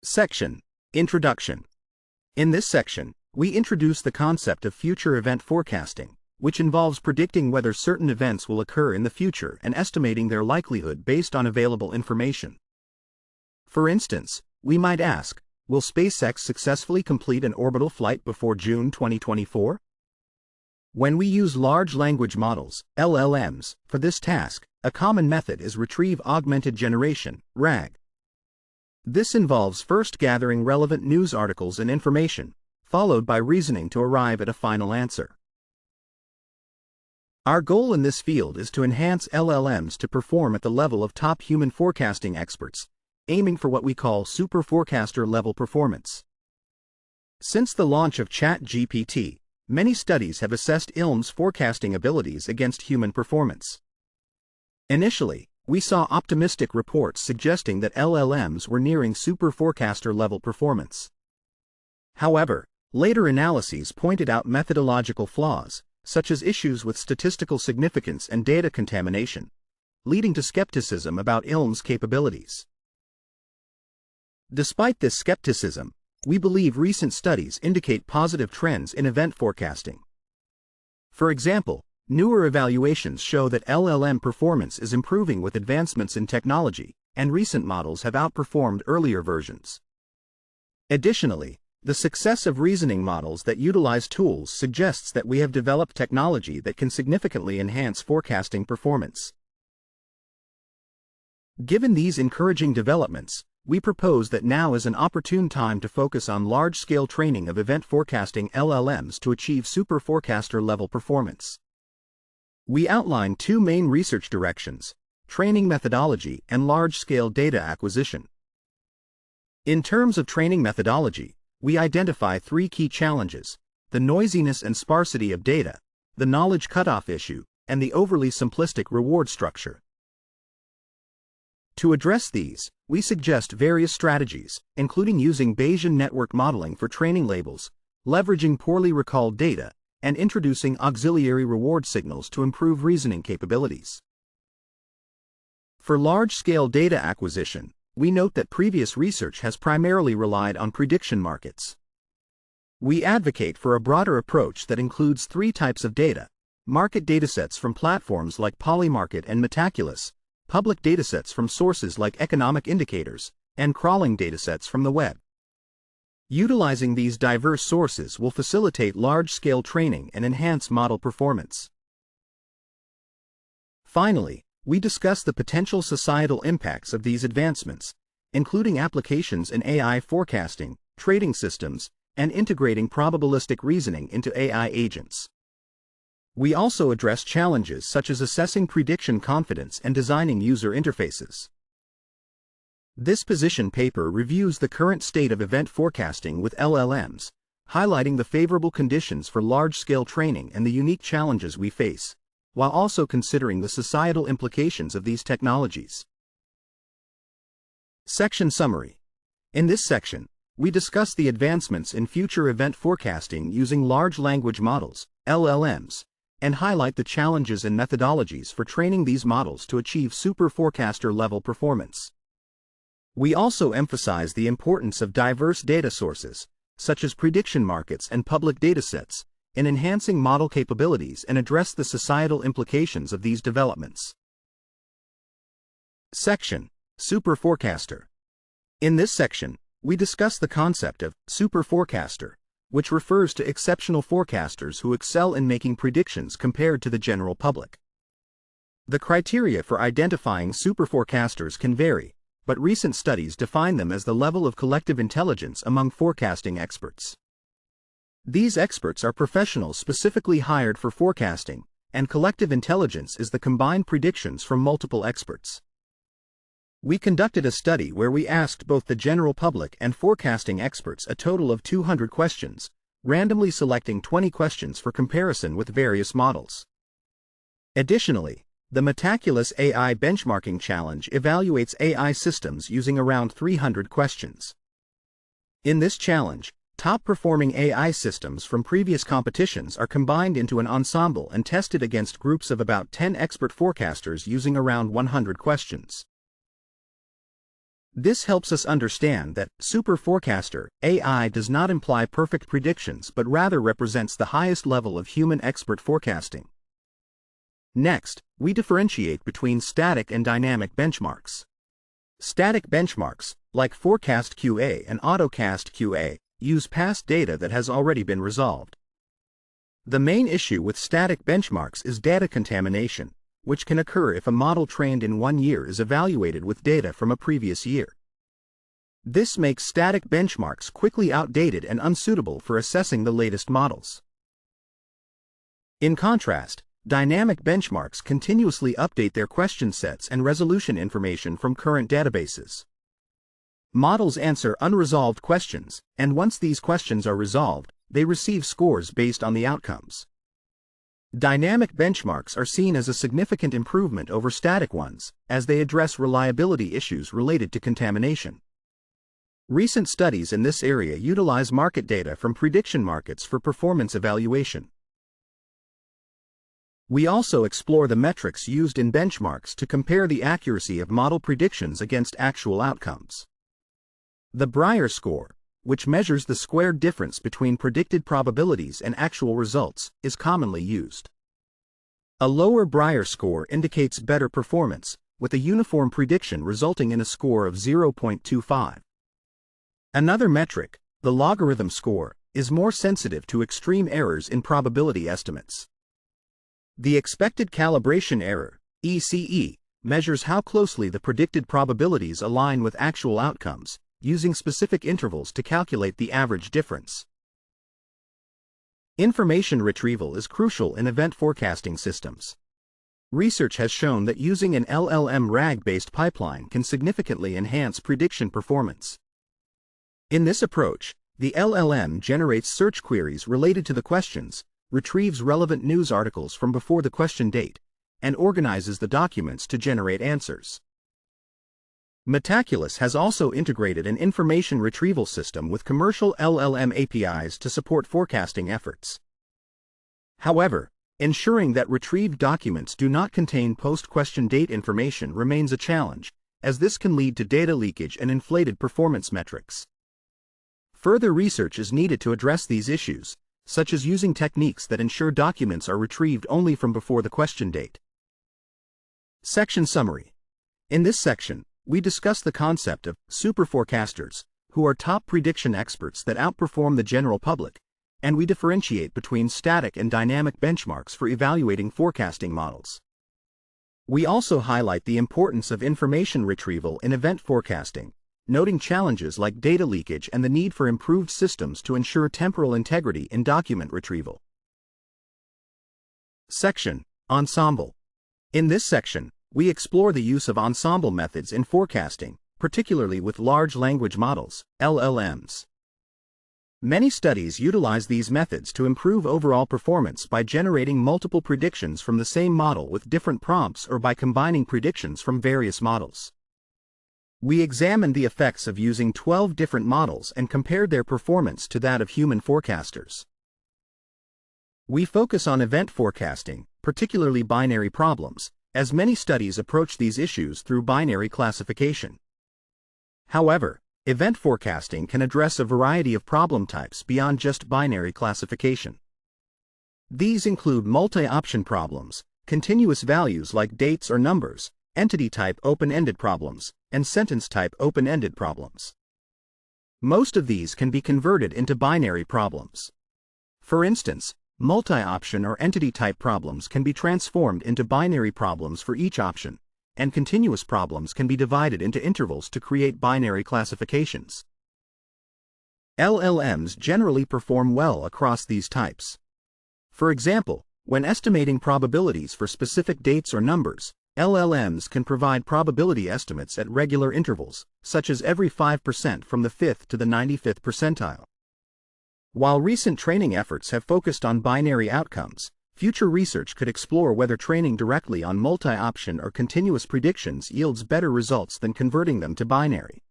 Section: Introduction. In this section, we introduce the concept of future event forecasting, which involves predicting whether certain events will occur in the future and estimating their likelihood based on available information. For instance, we might ask, will SpaceX successfully complete an orbital flight before June 2024? When we use large language models, LLMs, for this task, a common method is retrieve augmented generation, RAG. This involves first gathering relevant news articles and information, followed by reasoning to arrive at a final answer. Our goal in this field is to enhance LLMs to perform at the level of top human forecasting experts, aiming for what we call superforecaster-level performance. Since the launch of ChatGPT, many studies have assessed LLMs' forecasting abilities against human performance. Initially, we saw optimistic reports suggesting that LLMs were nearing superforecaster-level performance. However, later analyses pointed out methodological flaws, such as issues with statistical significance and data contamination, leading to skepticism about LLMs' capabilities. Despite this skepticism, we believe recent studies indicate positive trends in event forecasting. For example, newer evaluations show that LLM performance is improving with advancements in technology, and recent models have outperformed earlier versions. Additionally, the success of reasoning models that utilize tools suggests that we have developed technology that can significantly enhance forecasting performance. Given these encouraging developments, we propose that now is an opportune time to focus on large-scale training of event forecasting LLMs to achieve superforecaster-level performance. We outline two main research directions: training methodology and large-scale data acquisition. In terms of training methodology, we identify three key challenges: the noisiness and sparsity of data, the knowledge cutoff issue, and the overly simplistic reward structure. To address these, we suggest various strategies, including using Bayesian network modeling for training labels, leveraging poorly recalled data, and introducing auxiliary reward signals to improve reasoning capabilities. For large-scale data acquisition, we note that previous research has primarily relied on prediction markets. We advocate for a broader approach that includes three types of data: market datasets from platforms like Polymarket and Metaculus, public datasets from sources like economic indicators, and crawling datasets from the web. Utilizing these diverse sources will facilitate large-scale training and enhance model performance. Finally, we discuss the potential societal impacts of these advancements, including applications in AI forecasting, trading systems, and integrating probabilistic reasoning into AI agents. We also address challenges such as assessing prediction confidence and designing user interfaces. This position paper reviews the current state of event forecasting with LLMs, highlighting the favorable conditions for large-scale training and the unique challenges we face, while also considering the societal implications of these technologies. Section Summary. In this section, we discuss the advancements in future event forecasting using large language models, LLMs, and highlight the challenges and methodologies for training these models to achieve superforecaster-level performance. We also emphasize the importance of diverse data sources, such as prediction markets and public datasets, in enhancing model capabilities and address the societal implications of these developments. Section: Superforecaster. In this section, we discuss the concept of superforecaster, which refers to exceptional forecasters who excel in making predictions compared to the general public. The criteria for identifying superforecasters can vary, but recent studies define them as the level of collective intelligence among forecasting experts. These experts are professionals specifically hired for forecasting, and collective intelligence is the combined predictions from multiple experts. We conducted a study where we asked both the general public and forecasting experts a total of 200 questions, randomly selecting 20 questions for comparison with various models. Additionally, the Metaculus AI Benchmarking Challenge evaluates AI systems using around 300 questions. In this challenge, top-performing AI systems from previous competitions are combined into an ensemble and tested against groups of about 10 expert forecasters using around 100 questions. This helps us understand that superforecaster AI does not imply perfect predictions but rather represents the highest level of human expert forecasting. Next, we differentiate between static and dynamic benchmarks. Static benchmarks, like Forecast QA and AutoCast QA, use past data that has already been resolved. The main issue with static benchmarks is data contamination, which can occur if a model trained in 1 year is evaluated with data from a previous year. This makes static benchmarks quickly outdated and unsuitable for assessing the latest models. In contrast, dynamic benchmarks continuously update their question sets and resolution information from current databases. Models answer unresolved questions, and once these questions are resolved, they receive scores based on the outcomes. Dynamic benchmarks are seen as a significant improvement over static ones, as they address reliability issues related to contamination. Recent studies in this area utilize market data from prediction markets for performance evaluation. We also explore the metrics used in benchmarks to compare the accuracy of model predictions against actual outcomes. The Breyer score, which measures the squared difference between predicted probabilities and actual results, is commonly used. A lower Breyer score indicates better performance, with a uniform prediction resulting in a score of 0.25. Another metric, the logarithm score, is more sensitive to extreme errors in probability estimates. The expected calibration error, ECE, measures how closely the predicted probabilities align with actual outcomes, using specific intervals to calculate the average difference. Information retrieval is crucial in event forecasting systems. Research has shown that using an LLM RAG-based pipeline can significantly enhance prediction performance. In this approach, the LLM generates search queries related to the questions, retrieves relevant news articles from before the question date, and organizes the documents to generate answers. Metaculus has also integrated an information retrieval system with commercial LLM APIs to support forecasting efforts. However, ensuring that retrieved documents do not contain post-question date information remains a challenge, as this can lead to data leakage and inflated performance metrics. Further research is needed to address these issues, such as using techniques that ensure documents are retrieved only from before the question date. Section Summary. In this section, we discuss the concept of superforecasters, who are top prediction experts that outperform the general public, and we differentiate between static and dynamic benchmarks for evaluating forecasting models. We also highlight the importance of information retrieval in event forecasting, noting challenges like data leakage and the need for improved systems to ensure temporal integrity in document retrieval. Section: Ensemble. In this section, we explore the use of ensemble methods in forecasting, particularly with large language models, LLMs. Many studies utilize these methods to improve overall performance by generating multiple predictions from the same model with different prompts or by combining predictions from various models. We examined the effects of using 12 different models and compared their performance to that of human forecasters. We focus on event forecasting, particularly binary problems, as many studies approach these issues through binary classification. However, event forecasting can address a variety of problem types beyond just binary classification. These include multi-option problems, continuous values like dates or numbers, entity-type open-ended problems, and sentence-type open-ended problems. Most of these can be converted into binary problems. For instance, multi-option or entity-type problems can be transformed into binary problems for each option, and continuous problems can be divided into intervals to create binary classifications. LLMs generally perform well across these types. For example, when estimating probabilities for specific dates or numbers, LLMs can provide probability estimates at regular intervals, such as every 5% from the 5th to the 95th percentile. While recent training efforts have focused on binary outcomes, future research could explore whether training directly on multi-option or continuous predictions yields better results than converting them to binary.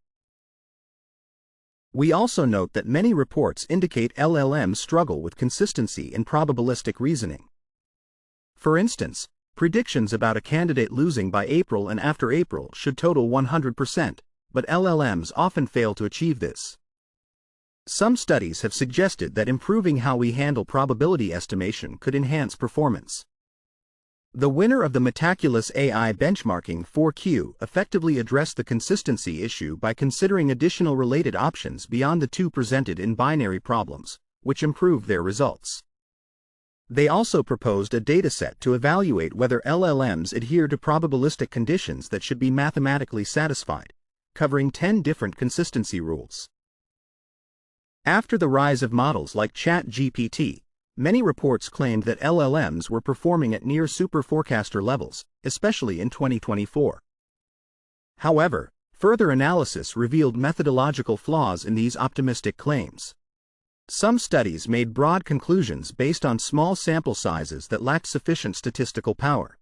We also note that many reports indicate LLMs struggle with consistency in probabilistic reasoning. For instance, predictions about a candidate losing by April and after April should total 100%, but LLMs often fail to achieve this. Some studies have suggested that improving how we handle probability estimation could enhance performance. The winner of the Metaculus AI benchmarking 4Q effectively addressed the consistency issue by considering additional related options beyond the two presented in binary problems, which improved their results. They also proposed a dataset to evaluate whether LLMs adhere to probabilistic conditions that should be mathematically satisfied, covering 10 different consistency rules. After the rise of models like ChatGPT, many reports claimed that LLMs were performing at near superforecaster levels, especially in 2024. However, further analysis revealed methodological flaws in these optimistic claims. Some studies made broad conclusions based on small sample sizes that lacked sufficient statistical power.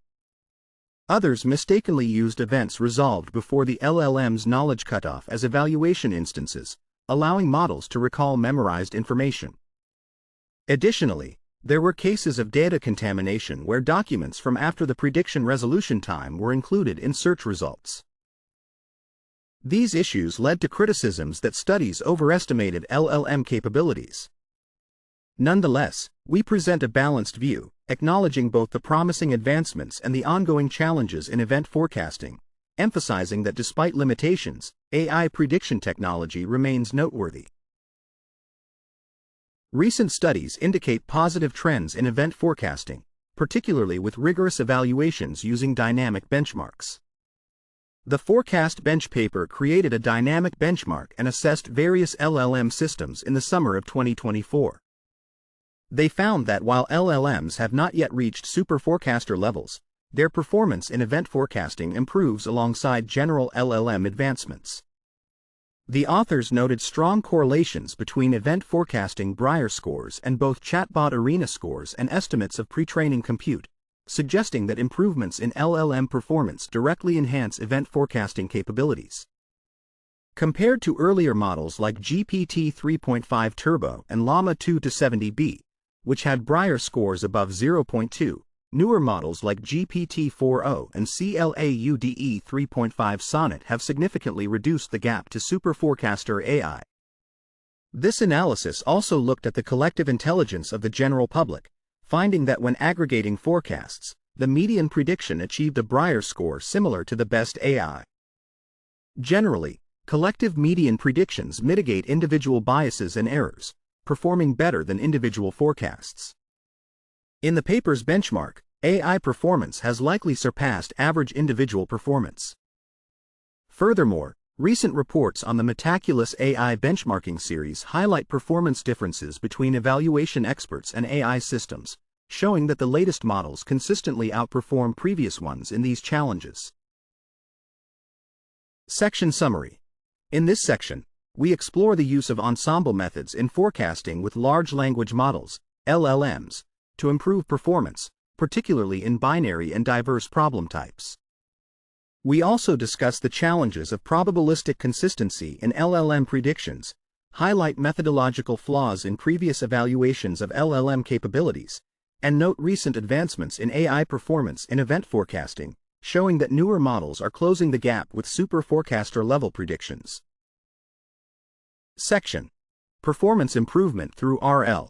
Others mistakenly used events resolved before the LLM's knowledge cutoff as evaluation instances, allowing models to recall memorized information. Additionally, there were cases of data contamination where documents from after the prediction resolution time were included in search results. These issues led to criticisms that studies overestimated LLM capabilities. Nonetheless, we present a balanced view, acknowledging both the promising advancements and the ongoing challenges in event forecasting, emphasizing that despite limitations, AI prediction technology remains noteworthy. Recent studies indicate positive trends in event forecasting, particularly with rigorous evaluations using dynamic benchmarks. The Forecast Bench paper created a dynamic benchmark and assessed various LLM systems in the summer of 2024. They found that while LLMs have not yet reached superforecaster levels, their performance in event forecasting improves alongside general LLM advancements. The authors noted strong correlations between event forecasting Brier scores and both chatbot arena scores and estimates of pre-training compute, suggesting that improvements in LLM performance directly enhance event forecasting capabilities. Compared to earlier models like GPT 3.5 Turbo and Llama 2-70B, which had Brier scores above 0.2, newer models like GPT-4o and CLAUDE 3.5 Sonnet have significantly reduced the gap to superforecaster AI. This analysis also looked at the collective intelligence of the general public, finding that when aggregating forecasts, the median prediction achieved a Brier score similar to the best AI. Generally, collective median predictions mitigate individual biases and errors, performing better than individual forecasts. In the paper's benchmark, AI performance has likely surpassed average individual performance. Furthermore, recent reports on the Metaculus AI benchmarking series highlight performance differences between evaluation experts and AI systems, showing that the latest models consistently outperform previous ones in these challenges. Section Summary. In this section, we explore the use of ensemble methods in forecasting with large language models, LLMs, to improve performance, particularly in binary and diverse problem types. We also discuss the challenges of probabilistic consistency in LLM predictions, highlight methodological flaws in previous evaluations of LLM capabilities, and note recent advancements in AI performance in event forecasting, showing that newer models are closing the gap with superforecaster-level predictions. Section: Performance Improvement through RL.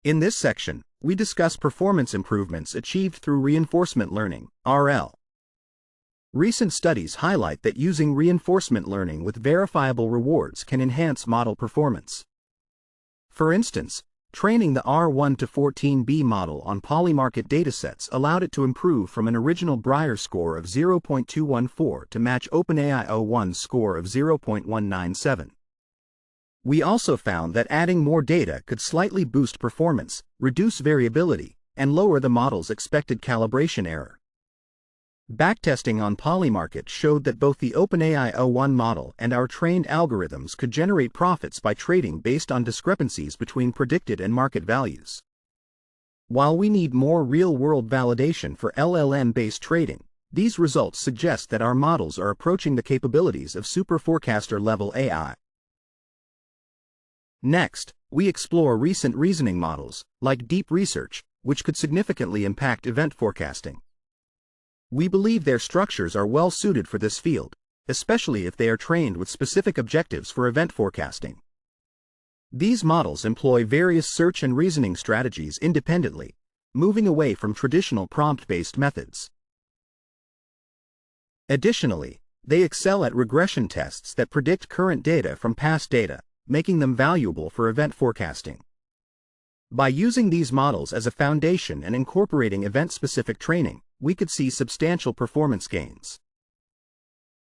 In this section, we discuss performance improvements achieved through reinforcement learning, RL. Recent studies highlight that using reinforcement learning with verifiable rewards can enhance model performance. For instance, training the R1-14B model on polymarket datasets allowed it to improve from an original Brier score of 0.214 to match OpenAI O1's score of 0.197. We also found that adding more data could slightly boost performance, reduce variability, and lower the model's expected calibration error. Backtesting on Polymarket showed that both the OpenAI O1 model and our trained algorithms could generate profits by trading based on discrepancies between predicted and market values. While we need more real-world validation for LLM-based trading, these results suggest that our models are approaching the capabilities of superforecaster-level AI. Next, we explore recent reasoning models, like deep research, which could significantly impact event forecasting. We believe their structures are well suited for this field, especially if they are trained with specific objectives for event forecasting. These models employ various search and reasoning strategies independently, moving away from traditional prompt-based methods. Additionally, they excel at regression tests that predict current data from past data, making them valuable for event forecasting. By using these models as a foundation and incorporating event-specific training, we could see substantial performance gains.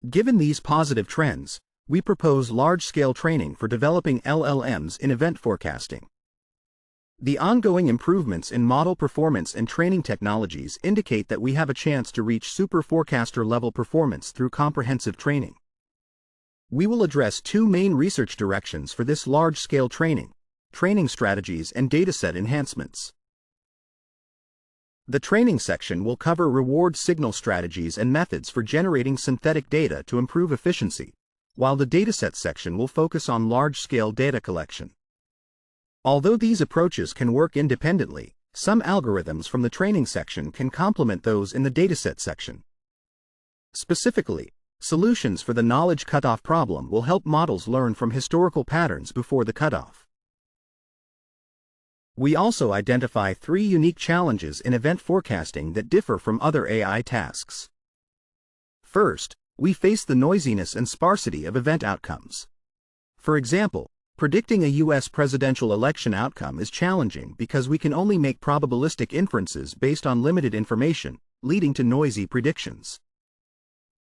Given these positive trends, we propose large-scale training for developing LLMs in event forecasting. The ongoing improvements in model performance and training technologies indicate that we have a chance to reach superforecaster-level performance through comprehensive training. We will address two main research directions for this large-scale training: training strategies and dataset enhancements. The training section will cover reward signal strategies and methods for generating synthetic data to improve efficiency, while the dataset section will focus on large-scale data collection. Although these approaches can work independently, some algorithms from the training section can complement those in the dataset section. Specifically, solutions for the knowledge cutoff problem will help models learn from historical patterns before the cutoff. We also identify three unique challenges in event forecasting that differ from other AI tasks. First, we face the noisiness and sparsity of event outcomes. For example, predicting a U.S. presidential election outcome is challenging because we can only make probabilistic inferences based on limited information, leading to noisy predictions.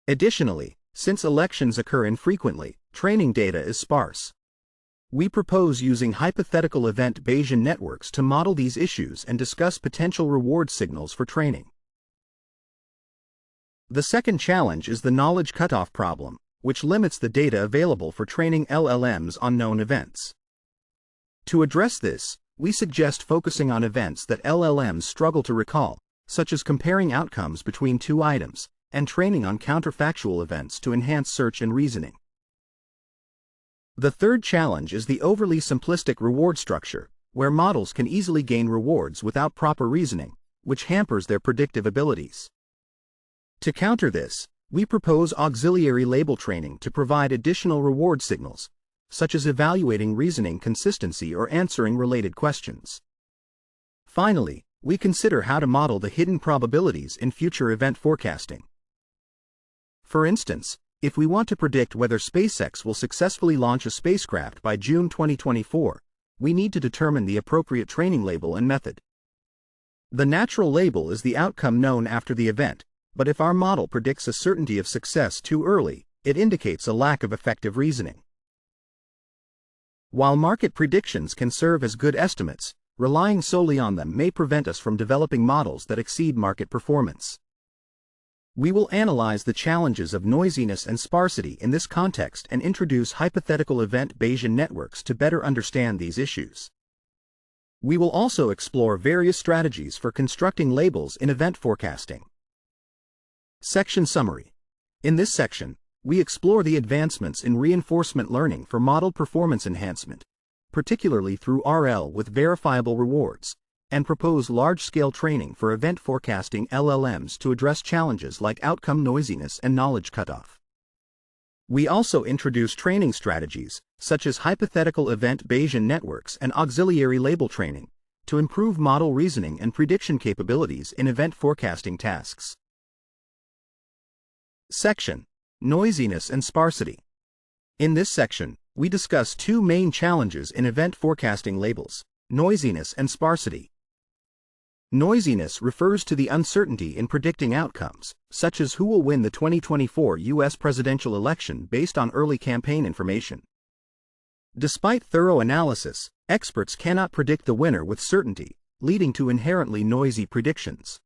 Additionally, since elections occur infrequently, training data is sparse. We propose using hypothetical event Bayesian networks to model these issues and discuss potential reward signals for training. The second challenge is the knowledge cutoff problem, which limits the data available for training LLMs on known events. To address this, we suggest focusing on events that LLMs struggle to recall, such as comparing outcomes between two items, and training on counterfactual events to enhance search and reasoning. The third challenge is the overly simplistic reward structure, where models can easily gain rewards without proper reasoning, which hampers their predictive abilities. To counter this, we propose auxiliary label training to provide additional reward signals, such as evaluating reasoning consistency or answering related questions. Finally, we consider how to model the hidden probabilities in future event forecasting. For instance, if we want to predict whether SpaceX will successfully launch a spacecraft by June 2024, we need to determine the appropriate training label and method. The natural label is the outcome known after the event, but if our model predicts a certainty of success too early, it indicates a lack of effective reasoning. While market predictions can serve as good estimates, relying solely on them may prevent us from developing models that exceed market performance. We will analyze the challenges of noisiness and sparsity in this context and introduce hypothetical event Bayesian networks to better understand these issues. We will also explore various strategies for constructing labels in event forecasting. Section Summary. In this section, we explore the advancements in reinforcement learning for model performance enhancement, particularly through RL with verifiable rewards, and propose large-scale training for event forecasting LLMs to address challenges like outcome noisiness and knowledge cutoff. We also introduce training strategies, such as hypothetical event Bayesian networks and auxiliary label training, to improve model reasoning and prediction capabilities in event forecasting tasks. Section: Noisiness and Sparsity. In this section, we discuss two main challenges in event forecasting labels: noisiness and sparsity. Noisiness refers to the uncertainty in predicting outcomes, such as who will win the 2024 U.S. presidential election based on early campaign information. Despite thorough analysis, experts cannot predict the winner with certainty, leading to inherently noisy predictions.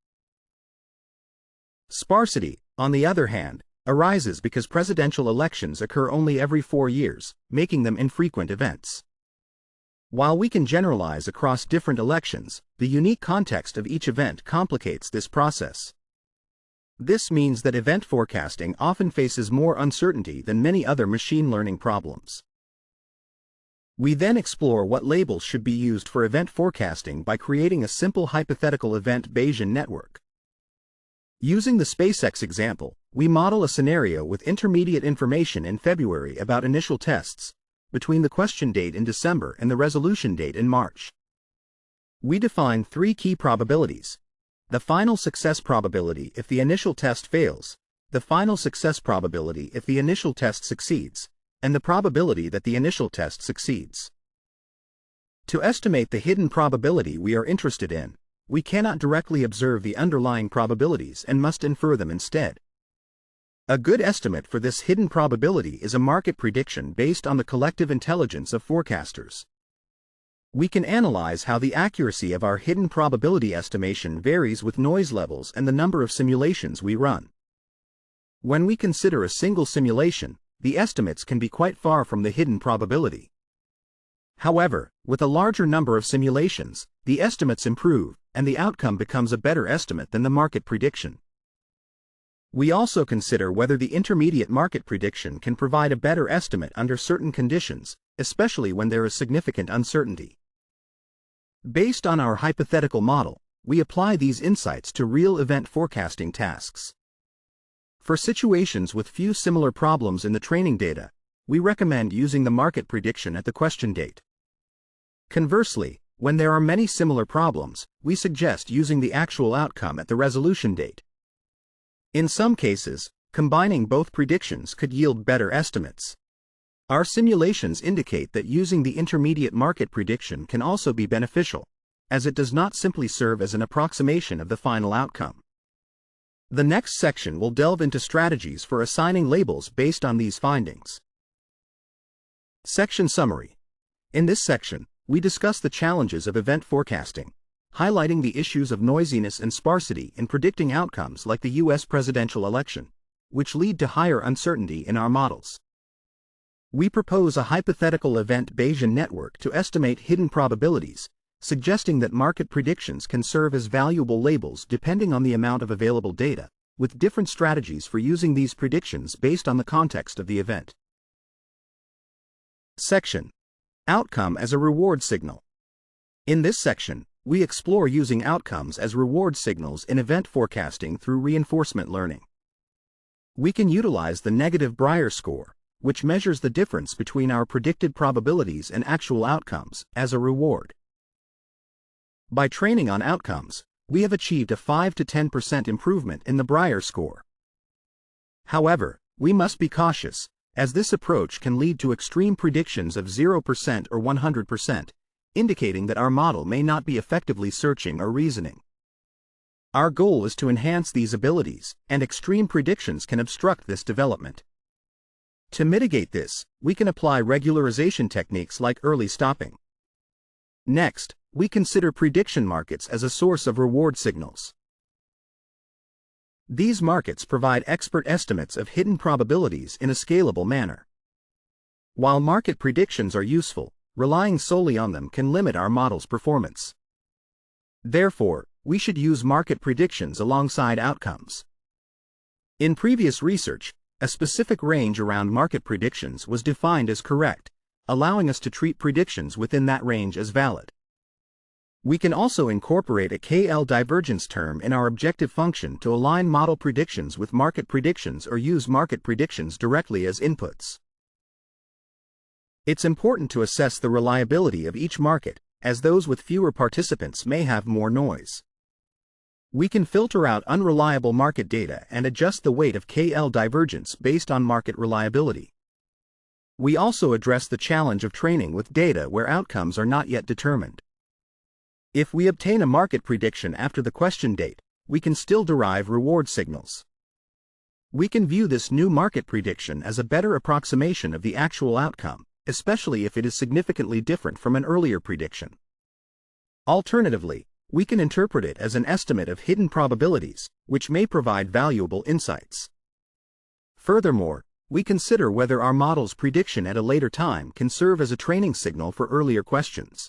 Sparsity, on the other hand, arises because presidential elections occur only every 4 years, making them infrequent events. While we can generalize across different elections, the unique context of each event complicates this process. This means that event forecasting often faces more uncertainty than many other machine learning problems. We then explore what labels should be used for event forecasting by creating a simple hypothetical event Bayesian network. Using the SpaceX example, we model a scenario with intermediate information in February about initial tests, between the question date in December and the resolution date in March. We define three key probabilities: the final success probability if the initial test fails, the final success probability if the initial test succeeds, and the probability that the initial test succeeds. To estimate the hidden probability we are interested in, we cannot directly observe the underlying probabilities and must infer them instead. A good estimate for this hidden probability is a market prediction based on the collective intelligence of forecasters. We can analyze how the accuracy of our hidden probability estimation varies with noise levels and the number of simulations we run. When we consider a single simulation, the estimates can be quite far from the hidden probability. However, with a larger number of simulations, the estimates improve, and the outcome becomes a better estimate than the market prediction. We also consider whether the intermediate market prediction can provide a better estimate under certain conditions, especially when there is significant uncertainty. Based on our hypothetical model, we apply these insights to real event forecasting tasks. For situations with few similar problems in the training data, we recommend using the market prediction at the question date. Conversely, when there are many similar problems, we suggest using the actual outcome at the resolution date. In some cases, combining both predictions could yield better estimates. Our simulations indicate that using the intermediate market prediction can also be beneficial, as it does not simply serve as an approximation of the final outcome. The next section will delve into strategies for assigning labels based on these findings. Section Summary. In this section, we discuss the challenges of event forecasting, highlighting the issues of noisiness and sparsity in predicting outcomes like the U.S. presidential election, which lead to higher uncertainty in our models. We propose a hypothetical event Bayesian network to estimate hidden probabilities, suggesting that market predictions can serve as valuable labels depending on the amount of available data, with different strategies for using these predictions based on the context of the event. Section: Outcome as a reward signal. In this section, we explore using outcomes as reward signals in event forecasting through reinforcement learning. We can utilize the negative Brier score, which measures the difference between our predicted probabilities and actual outcomes, as a reward. By training on outcomes, we have achieved a 5 to 10% improvement in the Brier score. However, we must be cautious, as this approach can lead to extreme predictions of 0% or 100%, indicating that our model may not be effectively searching or reasoning. Our goal is to enhance these abilities, and extreme predictions can obstruct this development. To mitigate this, we can apply regularization techniques like early stopping. Next, we consider prediction markets as a source of reward signals. These markets provide expert estimates of hidden probabilities in a scalable manner. While market predictions are useful, relying solely on them can limit our model's performance. Therefore, we should use market predictions alongside outcomes. In previous research, a specific range around market predictions was defined as correct, allowing us to treat predictions within that range as valid. We can also incorporate a KL divergence term in our objective function to align model predictions with market predictions or use market predictions directly as inputs. It's important to assess the reliability of each market, as those with fewer participants may have more noise. We can filter out unreliable market data and adjust the weight of KL divergence based on market reliability. We also address the challenge of training with data where outcomes are not yet determined. If we obtain a market prediction after the question date, we can still derive reward signals. We can view this new market prediction as a better approximation of the actual outcome, especially if it is significantly different from an earlier prediction. Alternatively, we can interpret it as an estimate of hidden probabilities, which may provide valuable insights. Furthermore, we consider whether our model's prediction at a later time can serve as a training signal for earlier questions.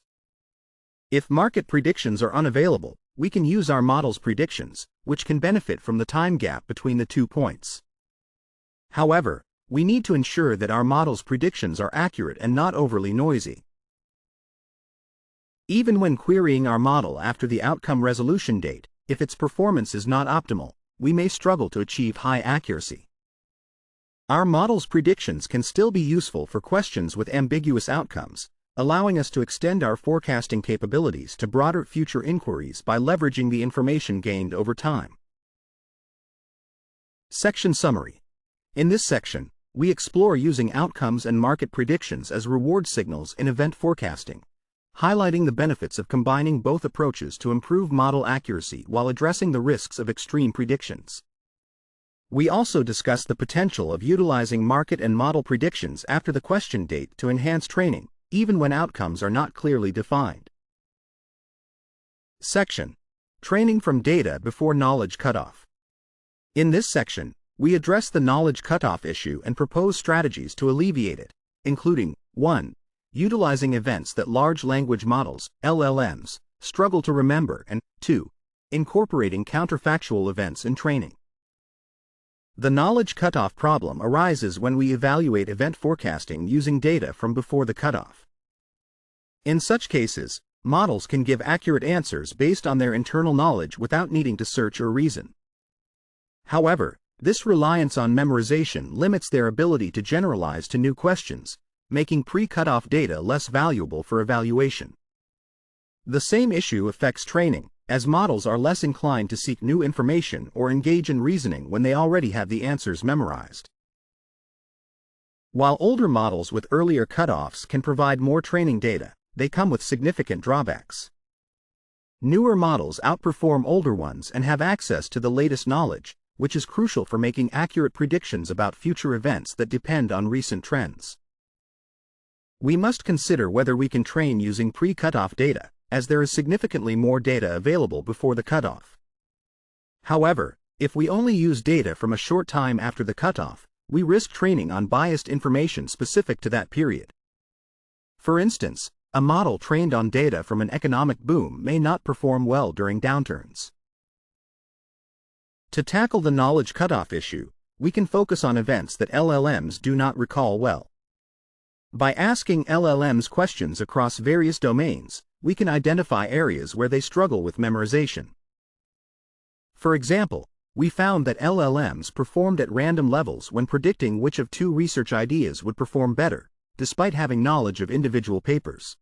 If market predictions are unavailable, we can use our model's predictions, which can benefit from the time gap between the 2 points. However, we need to ensure that our model's predictions are accurate and not overly noisy. Even when querying our model after the outcome resolution date, if its performance is not optimal, we may struggle to achieve high accuracy. Our model's predictions can still be useful for questions with ambiguous outcomes, allowing us to extend our forecasting capabilities to broader future inquiries by leveraging the information gained over time. Section Summary. In this section, we explore using outcomes and market predictions as reward signals in event forecasting, highlighting the benefits of combining both approaches to improve model accuracy while addressing the risks of extreme predictions. We also discuss the potential of utilizing market and model predictions after the question date to enhance training, even when outcomes are not clearly defined. Section: Training from data before knowledge cutoff. In this section, we address the knowledge cutoff issue and propose strategies to alleviate it, including 1. Utilizing events that large language models, LLMs, struggle to remember, and 2. Incorporating counterfactual events in training. The knowledge cutoff problem arises when we evaluate event forecasting using data from before the cutoff. In such cases, models can give accurate answers based on their internal knowledge without needing to search or reason. However, this reliance on memorization limits their ability to generalize to new questions, making pre-cutoff data less valuable for evaluation. The same issue affects training, as models are less inclined to seek new information or engage in reasoning when they already have the answers memorized. While older models with earlier cutoffs can provide more training data, they come with significant drawbacks. Newer models outperform older ones and have access to the latest knowledge, which is crucial for making accurate predictions about future events that depend on recent trends. We must consider whether we can train using pre-cutoff data, as there is significantly more data available before the cutoff. However, if we only use data from a short time after the cutoff, we risk training on biased information specific to that period. For instance, a model trained on data from an economic boom may not perform well during downturns. To tackle the knowledge cutoff issue, we can focus on events that LLMs do not recall well. By asking LLMs questions across various domains, we can identify areas where they struggle with memorization. For example, we found that LLMs performed at random levels when predicting which of two research ideas would perform better, despite having knowledge of individual papers.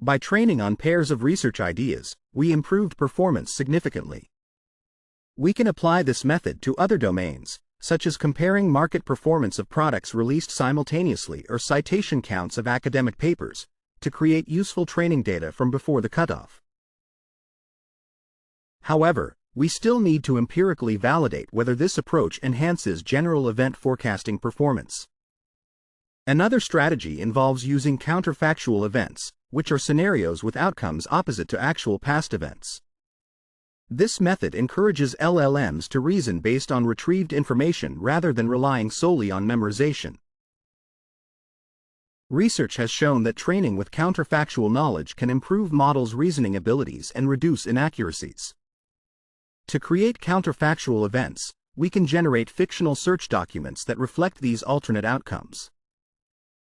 By training on pairs of research ideas, we improved performance significantly. We can apply this method to other domains, such as comparing market performance of products released simultaneously or citation counts of academic papers, to create useful training data from before the cutoff. However, we still need to empirically validate whether this approach enhances general event forecasting performance. Another strategy involves using counterfactual events, which are scenarios with outcomes opposite to actual past events. This method encourages LLMs to reason based on retrieved information rather than relying solely on memorization. Research has shown that training with counterfactual knowledge can improve models' reasoning abilities and reduce inaccuracies. To create counterfactual events, we can generate fictional search documents that reflect these alternate outcomes.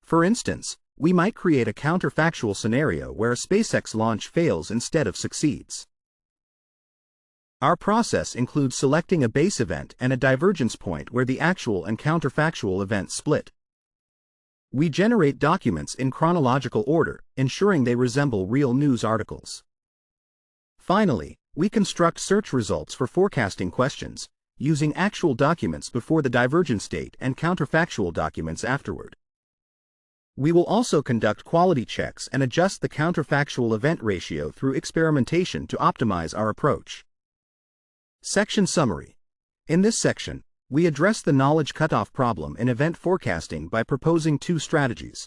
For instance, we might create a counterfactual scenario where a SpaceX launch fails instead of succeeds. Our process includes selecting a base event and a divergence point where the actual and counterfactual events split. We generate documents in chronological order, ensuring they resemble real news articles. Finally, we construct search results for forecasting questions, using actual documents before the divergence date and counterfactual documents afterward. We will also conduct quality checks and adjust the counterfactual event ratio through experimentation to optimize our approach. Section Summary. In this section, we address the knowledge cutoff problem in event forecasting by proposing two strategies: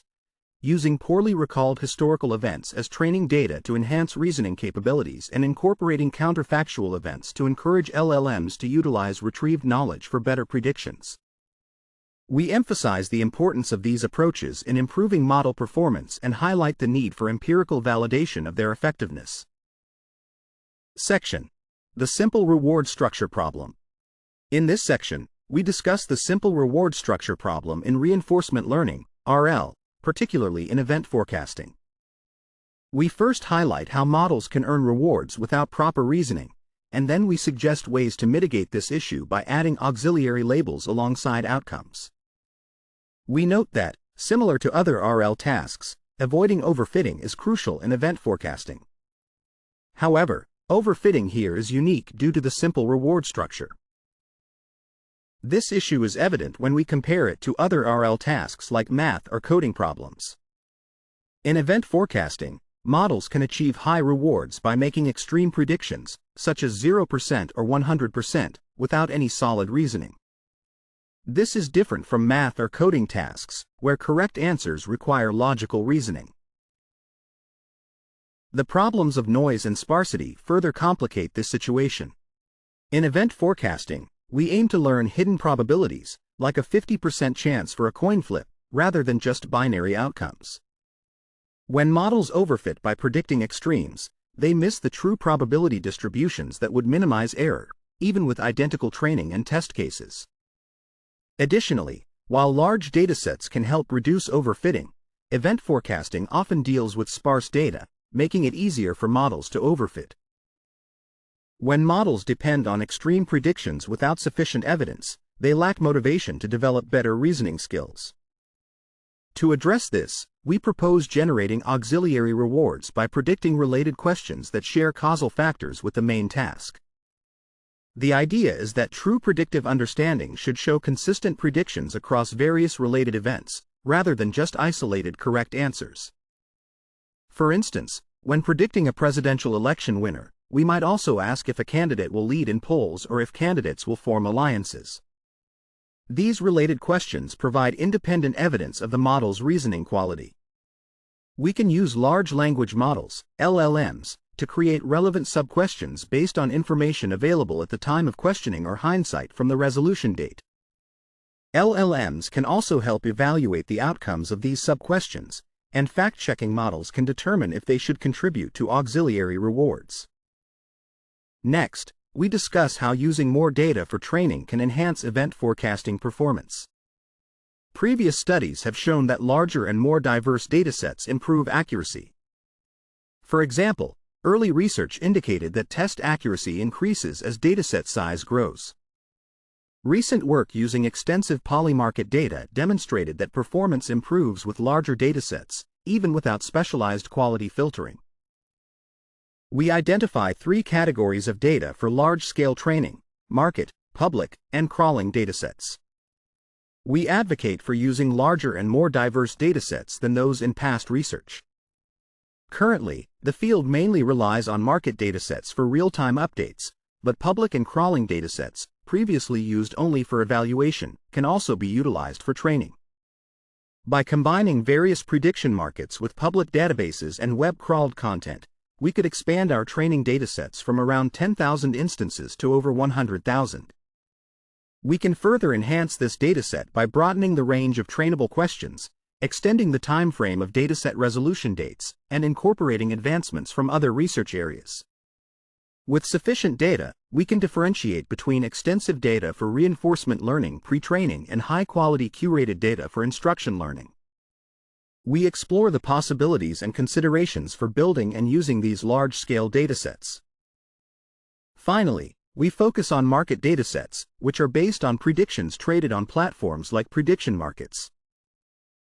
using poorly recalled historical events as training data to enhance reasoning capabilities and incorporating counterfactual events to encourage LLMs to utilize retrieved knowledge for better predictions. We emphasize the importance of these approaches in improving model performance and highlight the need for empirical validation of their effectiveness. Section: The Simple Reward Structure Problem. In this section, we discuss the simple reward structure problem in reinforcement learning, RL, particularly in event forecasting. We first highlight how models can earn rewards without proper reasoning, and then we suggest ways to mitigate this issue by adding auxiliary labels alongside outcomes. We note that, similar to other RL tasks, avoiding overfitting is crucial in event forecasting. However, overfitting here is unique due to the simple reward structure. This issue is evident when we compare it to other RL tasks like math or coding problems. In event forecasting, models can achieve high rewards by making extreme predictions, such as 0% or 100%, without any solid reasoning. This is different from math or coding tasks, where correct answers require logical reasoning. The problems of noise and sparsity further complicate this situation. In event forecasting, we aim to learn hidden probabilities, like a 50% chance for a coin flip, rather than just binary outcomes. When models overfit by predicting extremes, they miss the true probability distributions that would minimize error, even with identical training and test cases. Additionally, while large datasets can help reduce overfitting, event forecasting often deals with sparse data, making it easier for models to overfit. When models depend on extreme predictions without sufficient evidence, they lack motivation to develop better reasoning skills. To address this, we propose generating auxiliary rewards by predicting related questions that share causal factors with the main task. The idea is that true predictive understanding should show consistent predictions across various related events, rather than just isolated correct answers. For instance, when predicting a presidential election winner, we might also ask if a candidate will lead in polls or if candidates will form alliances. These related questions provide independent evidence of the model's reasoning quality. We can use large language models, LLMs, to create relevant sub-questions based on information available at the time of questioning or hindsight from the resolution date. LLMs can also help evaluate the outcomes of these sub-questions, and fact-checking models can determine if they should contribute to auxiliary rewards. Next, we discuss how using more data for training can enhance event forecasting performance. Previous studies have shown that larger and more diverse datasets improve accuracy. For example, early research indicated that test accuracy increases as dataset size grows. Recent work using extensive polymarket data demonstrated that performance improves with larger datasets, even without specialized quality filtering. We identify three categories of data for large-scale training: market, public, and crawling datasets. We advocate for using larger and more diverse datasets than those in past research. Currently, the field mainly relies on market datasets for real-time updates, but public and crawling datasets, previously used only for evaluation, can also be utilized for training. By combining various prediction markets with public databases and web-crawled content, we could expand our training datasets from around 10,000 instances to over 100,000. We can further enhance this dataset by broadening the range of trainable questions, extending the time frame of dataset resolution dates, and incorporating advancements from other research areas. With sufficient data, we can differentiate between extensive data for reinforcement learning pre-training and high-quality curated data for instruction learning. We explore the possibilities and considerations for building and using these large-scale datasets. Finally, we focus on market datasets, which are based on predictions traded on platforms like prediction markets.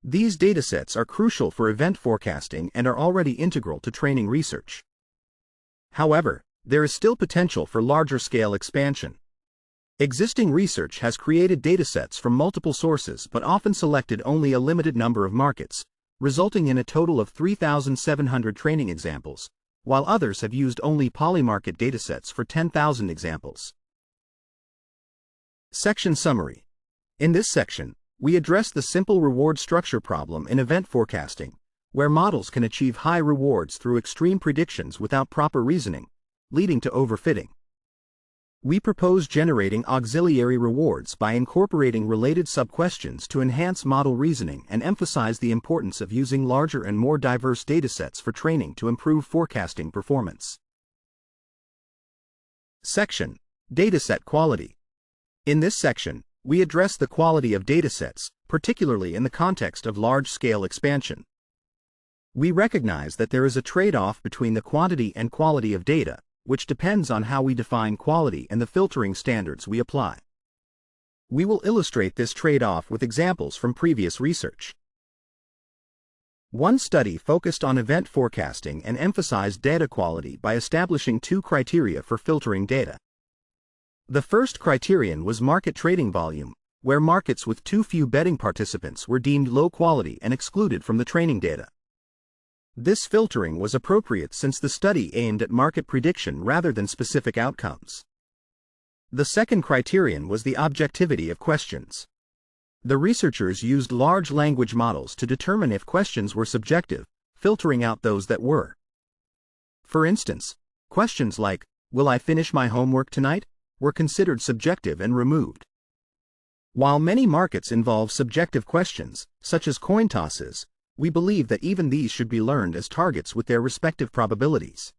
These datasets are crucial for event forecasting and are already integral to training research. However, there is still potential for larger-scale expansion. Existing research has created datasets from multiple sources but often selected only a limited number of markets, resulting in a total of 3,700 training examples, while others have used only polymarket datasets for 10,000 examples. Section Summary. In this section, we address the simple reward structure problem in event forecasting, where models can achieve high rewards through extreme predictions without proper reasoning, leading to overfitting. We propose generating auxiliary rewards by incorporating related sub-questions to enhance model reasoning and emphasize the importance of using larger and more diverse datasets for training to improve forecasting performance. Section: Dataset Quality. In this section, we address the quality of datasets, particularly in the context of large-scale expansion. We recognize that there is a trade-off between the quantity and quality of data, which depends on how we define quality and the filtering standards we apply. We will illustrate this trade-off with examples from previous research. One study focused on event forecasting and emphasized data quality by establishing two criteria for filtering data. The first criterion was market trading volume, where markets with too few betting participants were deemed low quality and excluded from the training data. This filtering was appropriate since the study aimed at market prediction rather than specific outcomes. The second criterion was the objectivity of questions. The researchers used large language models to determine if questions were subjective, filtering out those that were. For instance, questions like, "Will I finish my homework tonight?" were considered subjective and removed. While many markets involve subjective questions, such as coin tosses, we believe that even these should be learned as targets with their respective probabilities.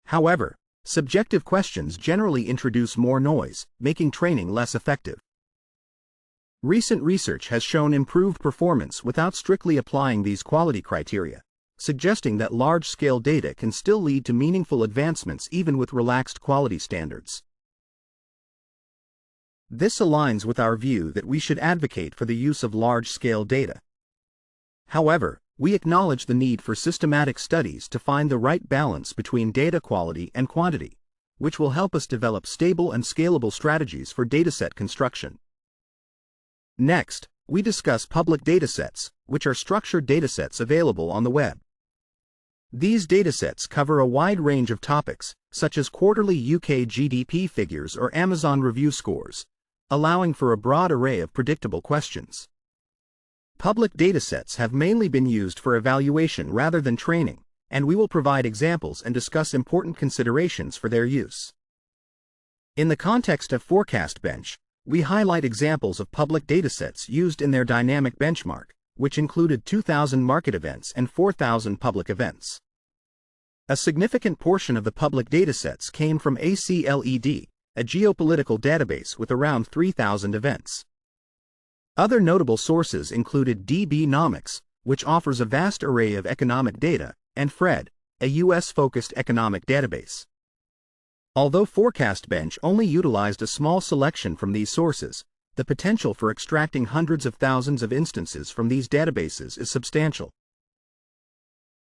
However, subjective questions generally introduce more noise, making training less effective. Recent research has shown improved performance without strictly applying these quality criteria, suggesting that large-scale data can still lead to meaningful advancements even with relaxed quality standards. This aligns with our view that we should advocate for the use of large-scale data. However, we acknowledge the need for systematic studies to find the right balance between data quality and quantity, which will help us develop stable and scalable strategies for dataset construction. Next, we discuss public datasets, which are structured datasets available on the web. These datasets cover a wide range of topics, such as quarterly UK GDP figures or Amazon review scores, allowing for a broad array of predictable questions. Public datasets have mainly been used for evaluation rather than training, and we will provide examples and discuss important considerations for their use. In the context of Forecast Bench, we highlight examples of public datasets used in their dynamic benchmark, which included 2,000 market events and 4,000 public events. A significant portion of the public datasets came from ACLED, a geopolitical database with around 3,000 events. Other notable sources included DBnomics, which offers a vast array of economic data, and FRED, a US-focused economic database. Although Forecast Bench only utilized a small selection from these sources, the potential for extracting hundreds of thousands of instances from these databases is substantial.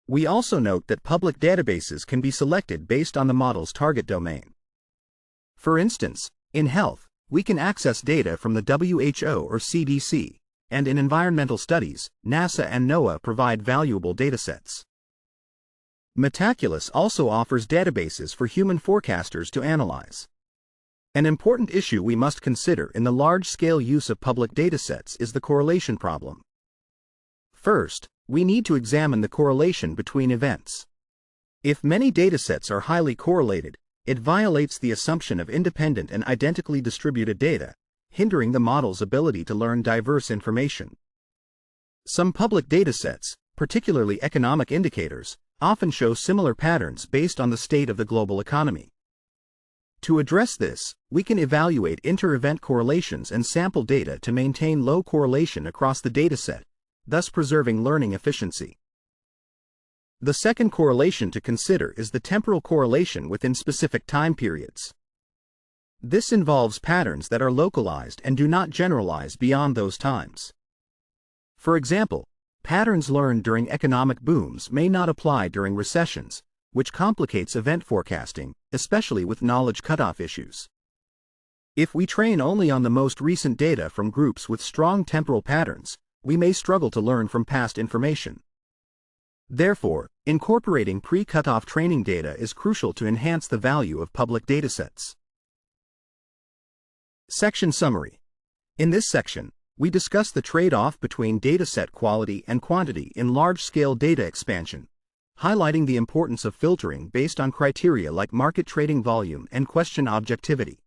We also note that public databases can be selected based on the model's target domain. For instance, in health, we can access data from the WHO or CDC, and in environmental studies, NASA and NOAA provide valuable datasets. Metaculus also offers databases for human forecasters to analyze. An important issue we must consider in the large-scale use of public datasets is the correlation problem. First, we need to examine the correlation between events. If many datasets are highly correlated, it violates the assumption of independent and identically distributed data, hindering the model's ability to learn diverse information. Some public datasets, particularly economic indicators, often show similar patterns based on the state of the global economy. To address this, we can evaluate inter-event correlations and sample data to maintain low correlation across the dataset, thus preserving learning efficiency. The second correlation to consider is the temporal correlation within specific time periods. This involves patterns that are localized and do not generalize beyond those times. For example, patterns learned during economic booms may not apply during recessions, which complicates event forecasting, especially with knowledge cutoff issues. If we train only on the most recent data from groups with strong temporal patterns, we may struggle to learn from past information. Therefore, incorporating pre-cutoff training data is crucial to enhance the value of public datasets. Section Summary. In this section, we discuss the trade-off between dataset quality and quantity in large-scale data expansion, highlighting the importance of filtering based on criteria like market trading volume and question objectivity.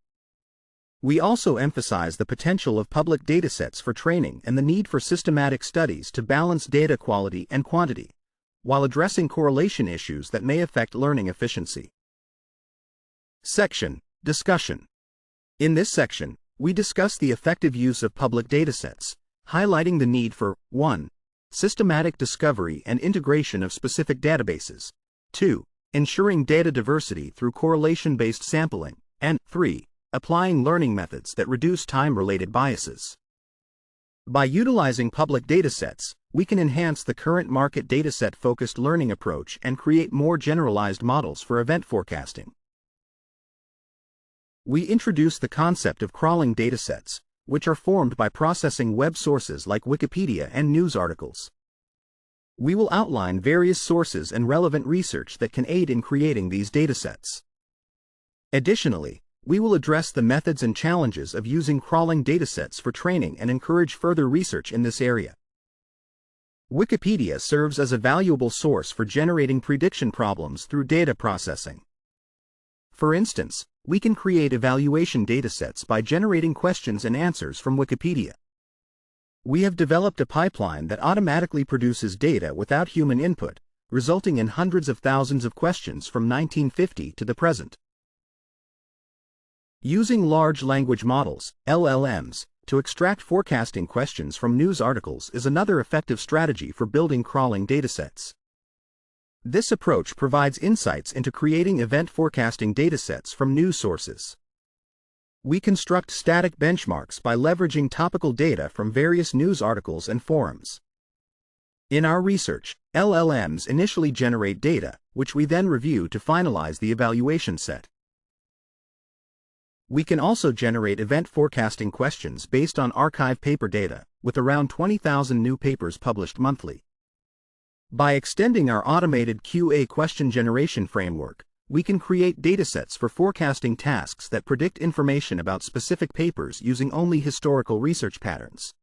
We also emphasize the potential of public datasets for training and the need for systematic studies to balance data quality and quantity, while addressing correlation issues that may affect learning efficiency. Section Discussion. In this section, we discuss the effective use of public datasets, highlighting the need for 1. Systematic discovery and integration of specific databases, 2. ensuring data diversity through correlation-based sampling, and 3. Applying learning methods that reduce time-related biases. By utilizing public datasets, we can enhance the current market dataset-focused learning approach and create more generalized models for event forecasting. We introduce the concept of crawling datasets, which are formed by processing web sources like Wikipedia and news articles. We will outline various sources and relevant research that can aid in creating these datasets. Additionally, we will address the methods and challenges of using crawling datasets for training and encourage further research in this area. Wikipedia serves as a valuable source for generating prediction problems through data processing. For instance, we can create evaluation datasets by generating questions and answers from Wikipedia. We have developed a pipeline that automatically produces data without human input, resulting in hundreds of thousands of questions from 1950 to the present. Using large language models, LLMs, to extract forecasting questions from news articles is another effective strategy for building crawling datasets. This approach provides insights into creating event forecasting datasets from news sources. We construct static benchmarks by leveraging topical data from various news articles and forums. In our research, LLMs initially generate data, which we then review to finalize the evaluation set. We can also generate event forecasting questions based on archive paper data, with around 20,000 new papers published monthly. By extending our automated QA question generation framework, we can create datasets for forecasting tasks that predict information about specific papers using only historical research patterns.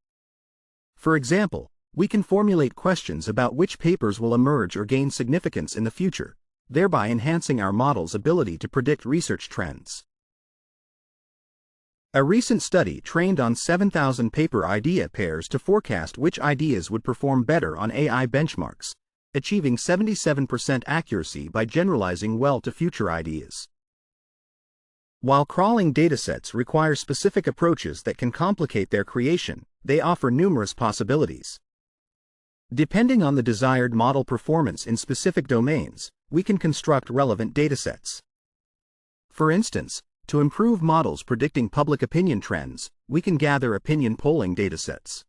For example, we can formulate questions about which papers will emerge or gain significance in the future, thereby enhancing our model's ability to predict research trends. A recent study trained on 7,000 paper idea pairs to forecast which ideas would perform better on AI benchmarks, achieving 77% accuracy by generalizing well to future ideas. While crawling datasets require specific approaches that can complicate their creation, they offer numerous possibilities. Depending on the desired model performance in specific domains, we can construct relevant datasets. For instance, to improve models predicting public opinion trends, we can gather opinion polling datasets.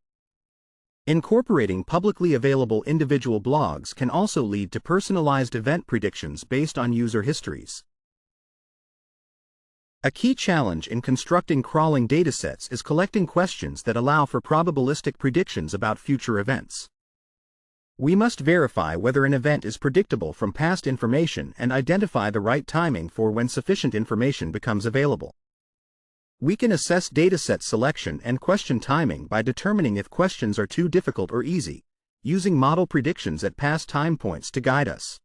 Incorporating publicly available individual blogs can also lead to personalized event predictions based on user histories. A key challenge in constructing crawling datasets is collecting questions that allow for probabilistic predictions about future events. We must verify whether an event is predictable from past information and identify the right timing for when sufficient information becomes available. We can assess dataset selection and question timing by determining if questions are too difficult or easy, using model predictions at past time points to guide us.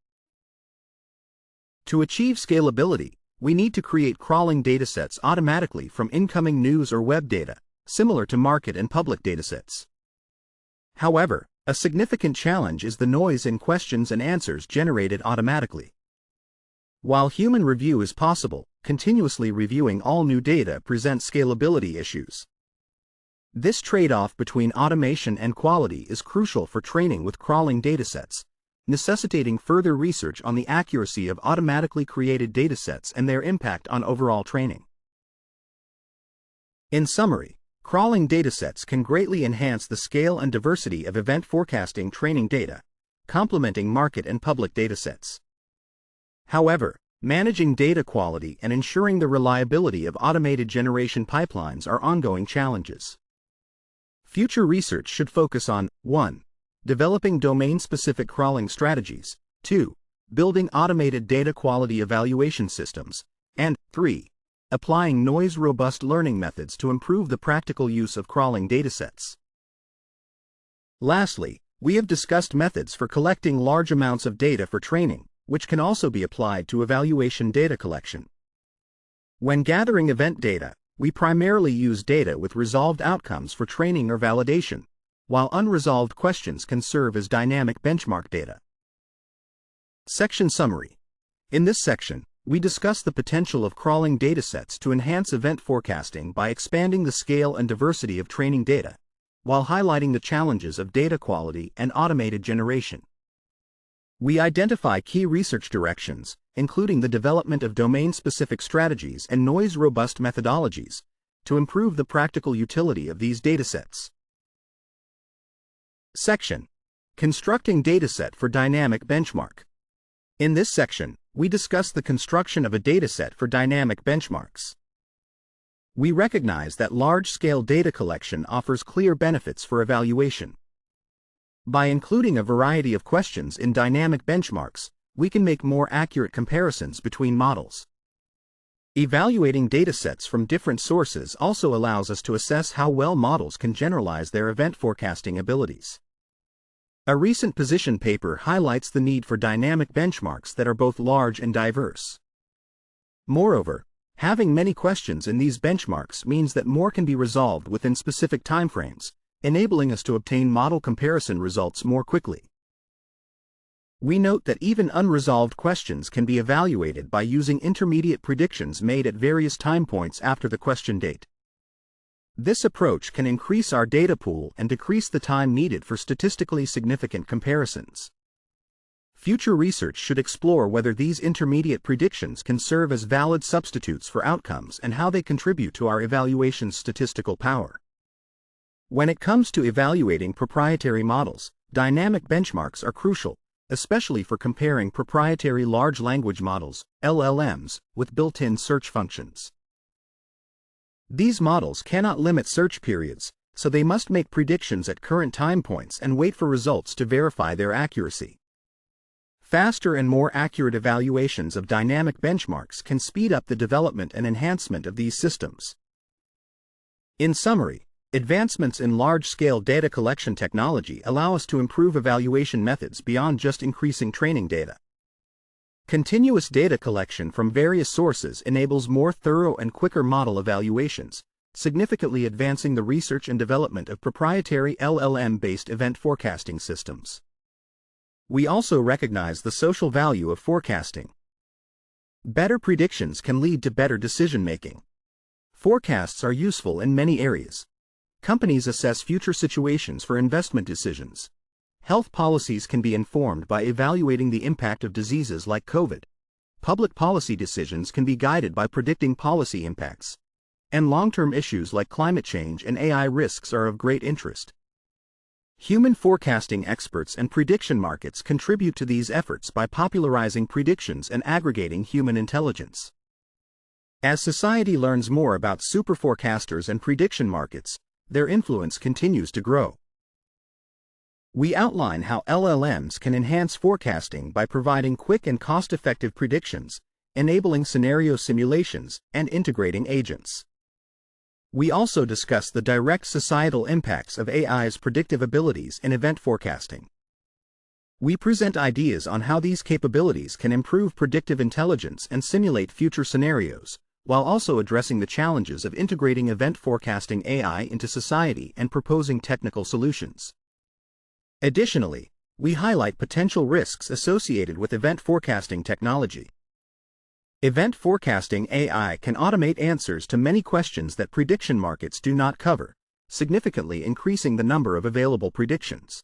To achieve scalability, we need to create crawling datasets automatically from incoming news or web data, similar to market and public datasets. However, a significant challenge is the noise in questions and answers generated automatically. While human review is possible, continuously reviewing all new data presents scalability issues. This trade-off between automation and quality is crucial for training with crawling datasets, necessitating further research on the accuracy of automatically created datasets and their impact on overall training. In summary, crawling datasets can greatly enhance the scale and diversity of event forecasting training data, complementing market and public datasets. However, managing data quality and ensuring the reliability of automated generation pipelines are ongoing challenges. Future research should focus on 1. Developing domain-specific crawling strategies, 2. Building automated data quality evaluation systems, and 3. Applying noise-robust learning methods to improve the practical use of crawling datasets. Lastly, we have discussed methods for collecting large amounts of data for training, which can also be applied to evaluation data collection. When gathering event data, we primarily use data with resolved outcomes for training or validation, while unresolved questions can serve as dynamic benchmark data. Section Summary. In this section, we discuss the potential of crawling datasets to enhance event forecasting by expanding the scale and diversity of training data, while highlighting the challenges of data quality and automated generation. We identify key research directions, including the development of domain-specific strategies and noise-robust methodologies, to improve the practical utility of these datasets. Section: Constructing Dataset for Dynamic Benchmark. In this section, we discuss the construction of a dataset for dynamic benchmarks. We recognize that large-scale data collection offers clear benefits for evaluation. By including a variety of questions in dynamic benchmarks, we can make more accurate comparisons between models. Evaluating datasets from different sources also allows us to assess how well models can generalize their event forecasting abilities. A recent position paper highlights the need for dynamic benchmarks that are both large and diverse. Moreover, having many questions in these benchmarks means that more can be resolved within specific timeframes, enabling us to obtain model comparison results more quickly. We note that even unresolved questions can be evaluated by using intermediate predictions made at various time points after the question date. This approach can increase our data pool and decrease the time needed for statistically significant comparisons. Future research should explore whether these intermediate predictions can serve as valid substitutes for outcomes and how they contribute to our evaluation's statistical power. When it comes to evaluating proprietary models, dynamic benchmarks are crucial, especially for comparing proprietary large language models, LLMs, with built-in search functions. These models cannot limit search periods, so they must make predictions at current time points and wait for results to verify their accuracy. Faster and more accurate evaluations of dynamic benchmarks can speed up the development and enhancement of these systems. In summary, advancements in large-scale data collection technology allow us to improve evaluation methods beyond just increasing training data. Continuous data collection from various sources enables more thorough and quicker model evaluations, significantly advancing the research and development of proprietary LLM-based event forecasting systems. We also recognize the social value of forecasting. Better predictions can lead to better decision-making. Forecasts are useful in many areas. Companies assess future situations for investment decisions. Health policies can be informed by evaluating the impact of diseases like COVID. Public policy decisions can be guided by predicting policy impacts. And long-term issues like climate change and AI risks are of great interest. Human forecasting experts and prediction markets contribute to these efforts by popularizing predictions and aggregating human intelligence. As society learns more about superforecasters and prediction markets, their influence continues to grow. We outline how LLMs can enhance forecasting by providing quick and cost-effective predictions, enabling scenario simulations, and integrating agents. We also discuss the direct societal impacts of AI's predictive abilities in event forecasting. We present ideas on how these capabilities can improve predictive intelligence and simulate future scenarios, while also addressing the challenges of integrating event forecasting AI into society and proposing technical solutions. Additionally, we highlight potential risks associated with event forecasting technology. Event forecasting AI can automate answers to many questions that prediction markets do not cover, significantly increasing the number of available predictions.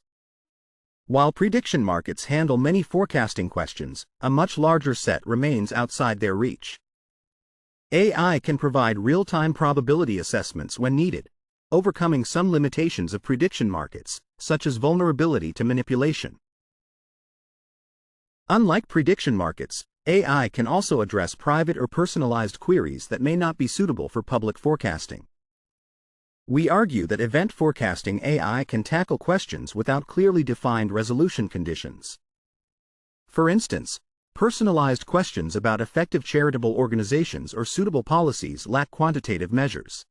While prediction markets handle many forecasting questions, a much larger set remains outside their reach. AI can provide real-time probability assessments when needed, overcoming some limitations of prediction markets, such as vulnerability to manipulation. Unlike prediction markets, AI can also address private or personalized queries that may not be suitable for public forecasting. We argue that event forecasting AI can tackle questions without clearly defined resolution conditions. For instance, personalized questions about effective charitable organizations or suitable policies lack quantitative measures.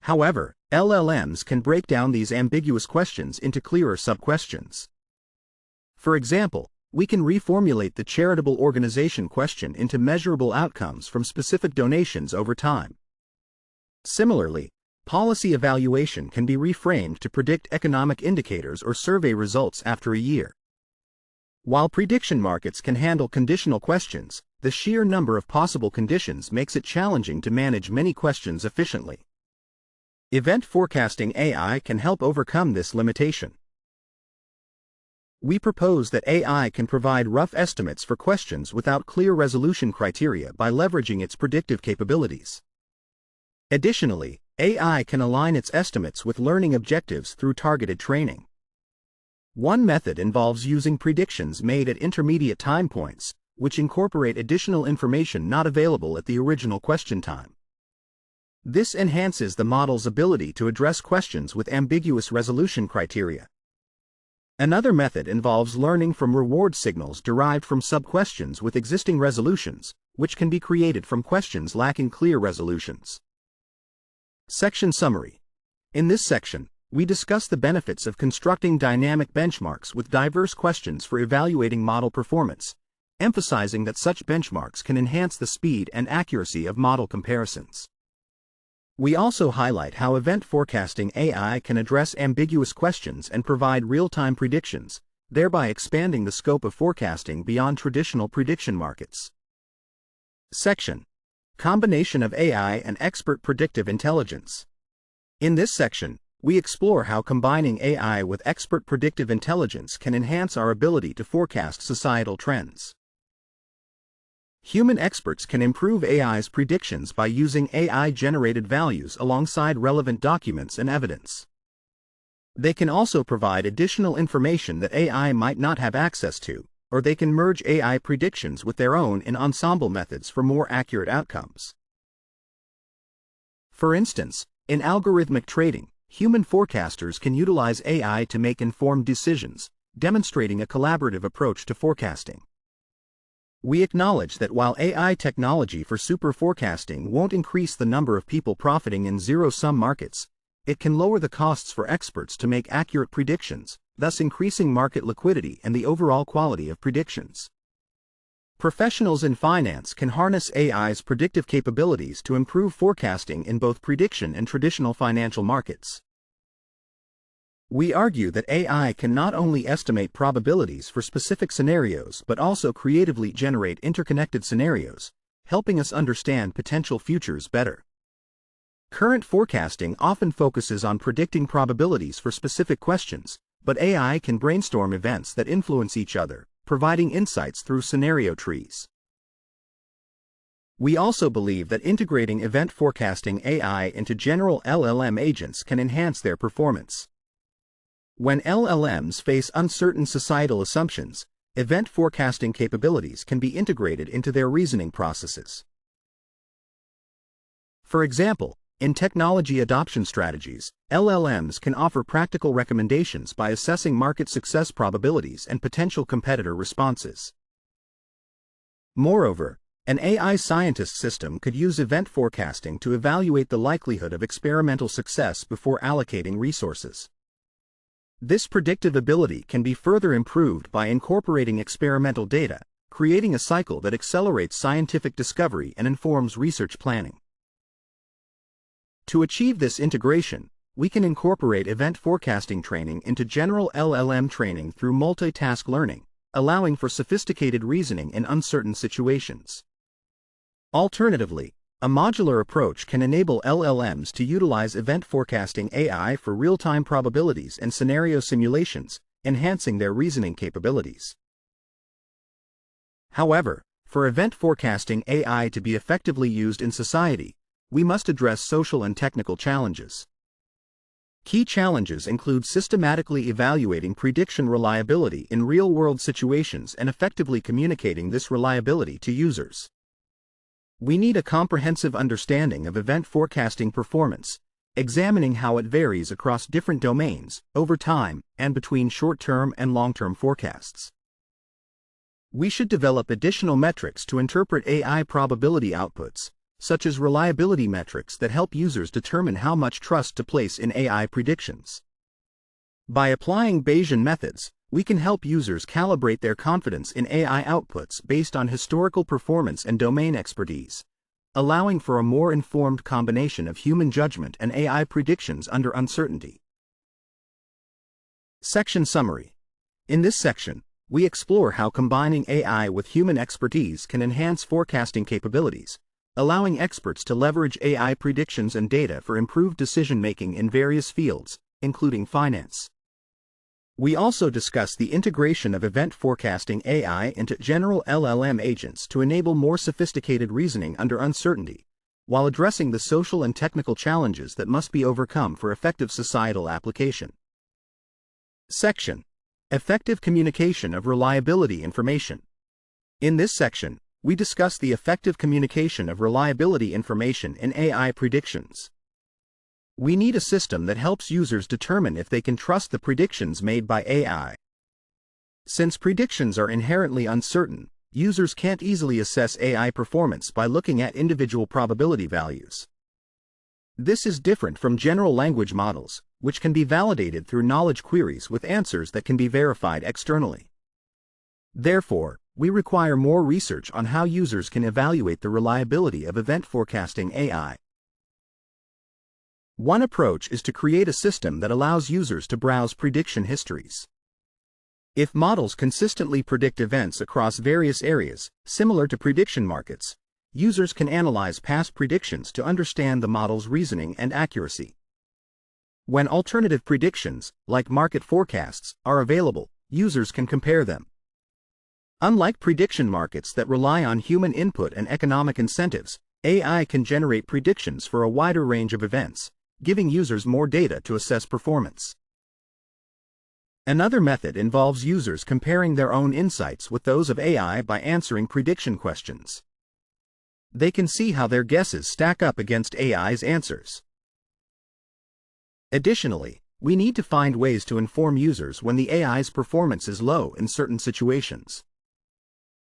However, LLMs can break down these ambiguous questions into clearer sub-questions. For example, we can reformulate the charitable organization question into measurable outcomes from specific donations over time. Similarly, policy evaluation can be reframed to predict economic indicators or survey results after a year. While prediction markets can handle conditional questions, the sheer number of possible conditions makes it challenging to manage many questions efficiently. Event forecasting AI can help overcome this limitation. We propose that AI can provide rough estimates for questions without clear resolution criteria by leveraging its predictive capabilities. Additionally, AI can align its estimates with learning objectives through targeted training. One method involves using predictions made at intermediate time points, which incorporate additional information not available at the original question time. This enhances the model's ability to address questions with ambiguous resolution criteria. Another method involves learning from reward signals derived from sub-questions with existing resolutions, which can be created from questions lacking clear resolutions. Section Summary. In this section, we discuss the benefits of constructing dynamic benchmarks with diverse questions for evaluating model performance, emphasizing that such benchmarks can enhance the speed and accuracy of model comparisons. We also highlight how event forecasting AI can address ambiguous questions and provide real-time predictions, thereby expanding the scope of forecasting beyond traditional prediction markets. Section: Combination of AI and expert predictive intelligence. In this section, we explore how combining AI with expert predictive intelligence can enhance our ability to forecast societal trends. Human experts can improve AI's predictions by using AI-generated values alongside relevant documents and evidence. They can also provide additional information that AI might not have access to, or they can merge AI predictions with their own in ensemble methods for more accurate outcomes. For instance, in algorithmic trading, human forecasters can utilize AI to make informed decisions, demonstrating a collaborative approach to forecasting. We acknowledge that while AI technology for super forecasting won't increase the number of people profiting in zero-sum markets, it can lower the costs for experts to make accurate predictions, thus increasing market liquidity and the overall quality of predictions. Professionals in finance can harness AI's predictive capabilities to improve forecasting in both prediction and traditional financial markets. We argue that AI can not only estimate probabilities for specific scenarios but also creatively generate interconnected scenarios, helping us understand potential futures better. Current forecasting often focuses on predicting probabilities for specific questions, but AI can brainstorm events that influence each other, providing insights through scenario trees. We also believe that integrating event forecasting AI into general LLM agents can enhance their performance. When LLMs face uncertain societal assumptions, event forecasting capabilities can be integrated into their reasoning processes. For example, in technology adoption strategies, LLMs can offer practical recommendations by assessing market success probabilities and potential competitor responses. Moreover, an AI scientist system could use event forecasting to evaluate the likelihood of experimental success before allocating resources. This predictive ability can be further improved by incorporating experimental data, creating a cycle that accelerates scientific discovery and informs research planning. To achieve this integration, we can incorporate event forecasting training into general LLM training through multitask learning, allowing for sophisticated reasoning in uncertain situations. Alternatively, a modular approach can enable LLMs to utilize event forecasting AI for real-time probabilities and scenario simulations, enhancing their reasoning capabilities. However, for event forecasting AI to be effectively used in society, we must address social and technical challenges. Key challenges include systematically evaluating prediction reliability in real-world situations and effectively communicating this reliability to users. We need a comprehensive understanding of event forecasting performance, examining how it varies across different domains, over time, and between short-term and long-term forecasts. We should develop additional metrics to interpret AI probability outputs, such as reliability metrics that help users determine how much trust to place in AI predictions. By applying Bayesian methods, we can help users calibrate their confidence in AI outputs based on historical performance and domain expertise, allowing for a more informed combination of human judgment and AI predictions under uncertainty. Section Summary. In this section, we explore how combining AI with human expertise can enhance forecasting capabilities, allowing experts to leverage AI predictions and data for improved decision-making in various fields, including finance. We also discuss the integration of event forecasting AI into general LLM agents to enable more sophisticated reasoning under uncertainty, while addressing the social and technical challenges that must be overcome for effective societal application. Section: Effective Communication of Reliability Information. In this section, we discuss the effective communication of reliability information in AI predictions. We need a system that helps users determine if they can trust the predictions made by AI. Since predictions are inherently uncertain, users can't easily assess AI performance by looking at individual probability values. This is different from general language models, which can be validated through knowledge queries with answers that can be verified externally. Therefore, we require more research on how users can evaluate the reliability of event forecasting AI. One approach is to create a system that allows users to browse prediction histories. If models consistently predict events across various areas, similar to prediction markets, users can analyze past predictions to understand the model's reasoning and accuracy. When alternative predictions, like market forecasts, are available, users can compare them. Unlike prediction markets that rely on human input and economic incentives, AI can generate predictions for a wider range of events, giving users more data to assess performance. Another method involves users comparing their own insights with those of AI by answering prediction questions. They can see how their guesses stack up against AI's answers. Additionally, we need to find ways to inform users when the AI's performance is low in certain situations.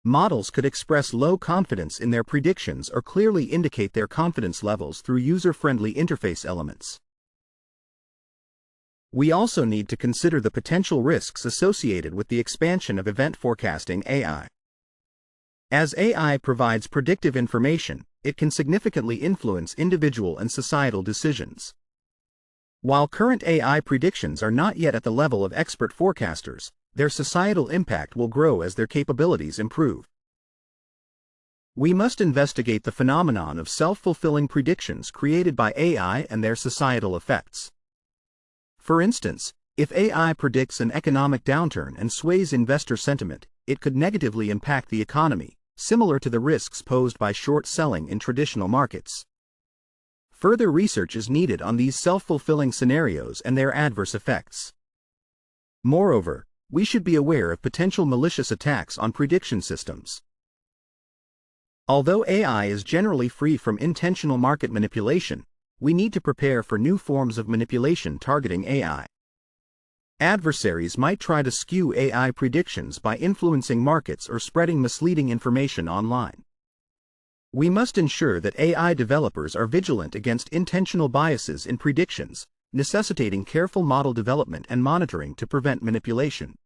Models could express low confidence in their predictions or clearly indicate their confidence levels through user-friendly interface elements. We also need to consider the potential risks associated with the expansion of event forecasting AI. As AI provides predictive information, it can significantly influence individual and societal decisions. While current AI predictions are not yet at the level of expert forecasters, their societal impact will grow as their capabilities improve. We must investigate the phenomenon of self-fulfilling predictions created by AI and their societal effects. For instance, if AI predicts an economic downturn and sways investor sentiment, it could negatively impact the economy, similar to the risks posed by short selling in traditional markets. Further research is needed on these self-fulfilling scenarios and their adverse effects. Moreover, we should be aware of potential malicious attacks on prediction systems. Although AI is generally free from intentional market manipulation, we need to prepare for new forms of manipulation targeting AI. Adversaries might try to skew AI predictions by influencing markets or spreading misleading information online. We must ensure that AI developers are vigilant against intentional biases in predictions, necessitating careful model development and monitoring to prevent manipulation.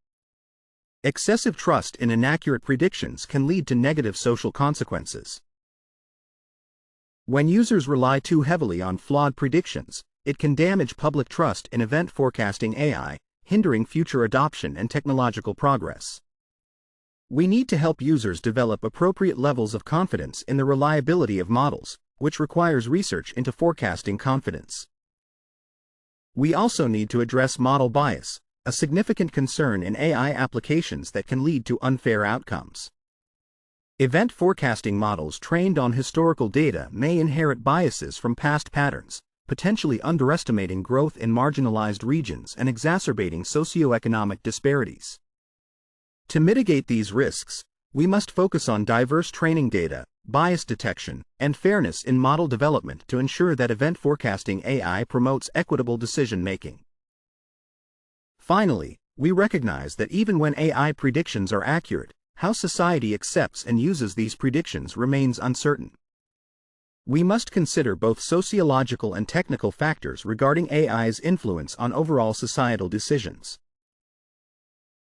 Excessive trust in inaccurate predictions can lead to negative social consequences. When users rely too heavily on flawed predictions, it can damage public trust in event forecasting AI, hindering future adoption and technological progress. We need to help users develop appropriate levels of confidence in the reliability of models, which requires research into forecasting confidence. We also need to address model bias, a significant concern in AI applications that can lead to unfair outcomes. Event forecasting models trained on historical data may inherit biases from past patterns, potentially underestimating growth in marginalized regions and exacerbating socioeconomic disparities. To mitigate these risks, we must focus on diverse training data, bias detection, and fairness in model development to ensure that event forecasting AI promotes equitable decision-making. Finally, we recognize that even when AI predictions are accurate, how society accepts and uses these predictions remains uncertain. We must consider both sociological and technical factors regarding AI's influence on overall societal decisions.